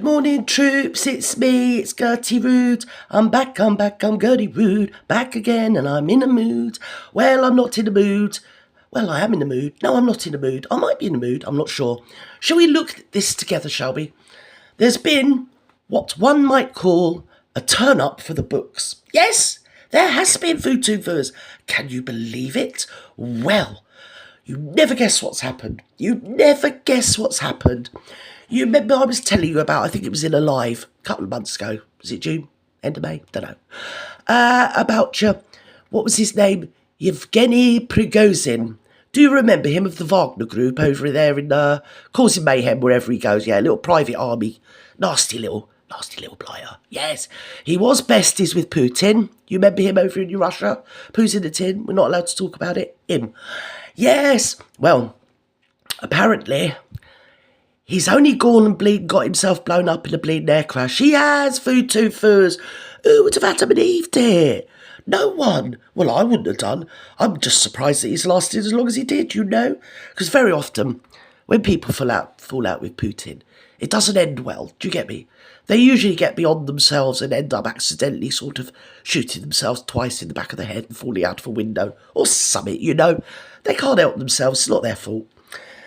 Good morning, troops, it's me, it's Gertie Rude. I'm back, I'm Gertie Rude. Back again, and I'm in a mood. Well, I'm not in a mood. Well, I am in a mood. No, I'm not in a mood. I might be in a mood, I'm not sure. Shall we look at this together, shall we? There's been what one might call a turn-up for the books. Yes, there has been VTubers. Can you believe it? Well, you never guess what's happened. You never guess what's happened. You remember I was telling you about, I think it was in a live a couple of months ago. Was it June? End of May? Don't know. About, what was his name? Yevgeny Prigozhin. Do you remember him of the Wagner group over there in causing mayhem wherever he goes? Yeah, a little private army. Nasty little blighter. Yes. He was besties with Putin. You remember him over in Russia? Who's in the tin? We're not allowed to talk about it. Him. Yes. Well, apparently he's only gone and got himself blown up in a bleeding air crash. He has, VTubers. Who would have Adam and Eve it? No one. Well, I wouldn't have done. I'm just surprised that he's lasted as long as he did, you know? Because very often, when people fall out with Putin, it doesn't end well. Do you get me? They usually get beyond themselves and end up accidentally sort of shooting themselves twice in the back of the head and falling out of a window or something, you know? They can't help themselves. It's not their fault.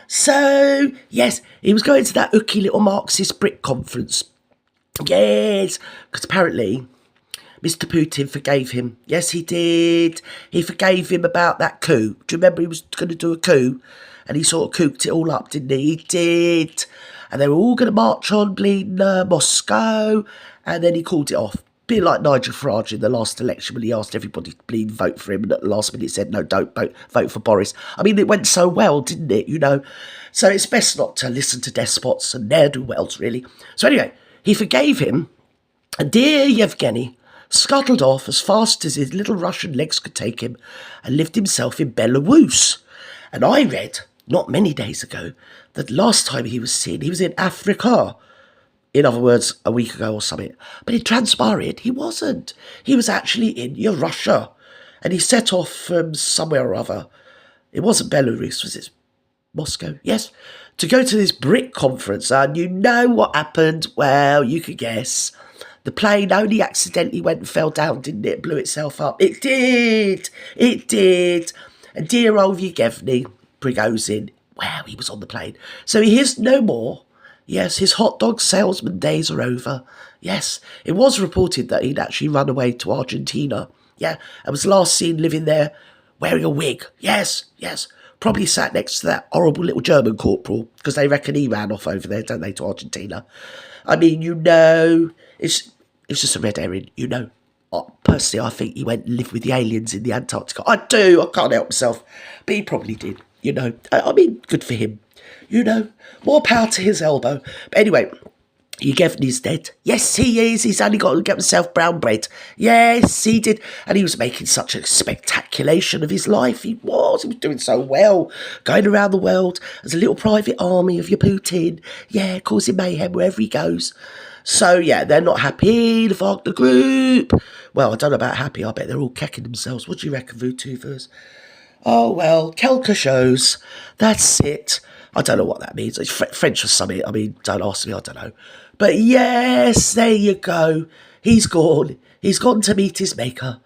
So, yes, he was going to that hooky little Marxist Brit conference. Yes, because apparently Mr. Putin forgave him. Yes, he did. He forgave him about that coup. Do you remember he was going to do a coup? And he sort of cooked it all up, didn't he? He did. And they were all going to march on bleeding Moscow. And then he called it off. Bit like Nigel Farage in the last election when he asked everybody to bleed vote for him, and at the last minute said, no, don't vote for Boris. I mean, it went so well, didn't it, you know? So it's best not to listen to despots and ne'er-do-wells, really. So anyway, he forgave him, and dear Yevgeny scuttled off as fast as his little Russian legs could take him and lived himself in Belarus. And I read, not many days ago, that last time he was seen, he was in Africa. In other words, a week ago or something. But it transpired he wasn't. He was actually in Russia. And he set off from somewhere or other. It wasn't Belarus, was it? Moscow? Yes. To go to this BRIC conference. And you know what happened? Well, you could guess. The plane only accidentally went and fell down, didn't it? Blew itself up. It did. It did. And dear old Yevgeny Prigozhin, wow, he was on the plane. So he is no more. Yes, his hot dog salesman days are over. Yes, it was reported that he'd actually run away to Argentina. Yeah, and was last seen living there wearing a wig. Yes. Probably sat next to that horrible little German corporal, because they reckon he ran off over there, don't they, to Argentina. I mean, you know, it's just a red herring, you know. Personally, I think he went and lived with the aliens in the Antarctica. I do, I can't help myself. But he probably did, you know. I mean, good for him. You know, more power to his elbow. But anyway, Yevgeny's dead. Yes, he is. He's only got to get himself brown bread. Yes, he did. And he was making such a spectaculation of his life. He was doing so well. Going around the world as a little private army of your Putin. Yeah, causing mayhem wherever he goes. So, yeah, they're not happy, the Wagner group. Well, I don't know about happy. I bet they're all kecking themselves. What do you reckon, VTubers? Oh, well, quelques chose. That's it. I don't know what that means. It's French or something. I mean, don't ask me, I don't know. But yes, there you go. He's gone. He's gone to meet his maker.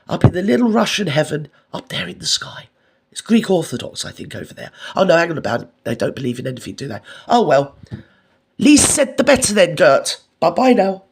Up in the little Russian heaven, up there in the sky. It's Greek Orthodox, I think, over there. Oh, no, hang on about it. They don't believe in anything, do they? Oh, well. Least said the better then, Gert. Bye-bye now.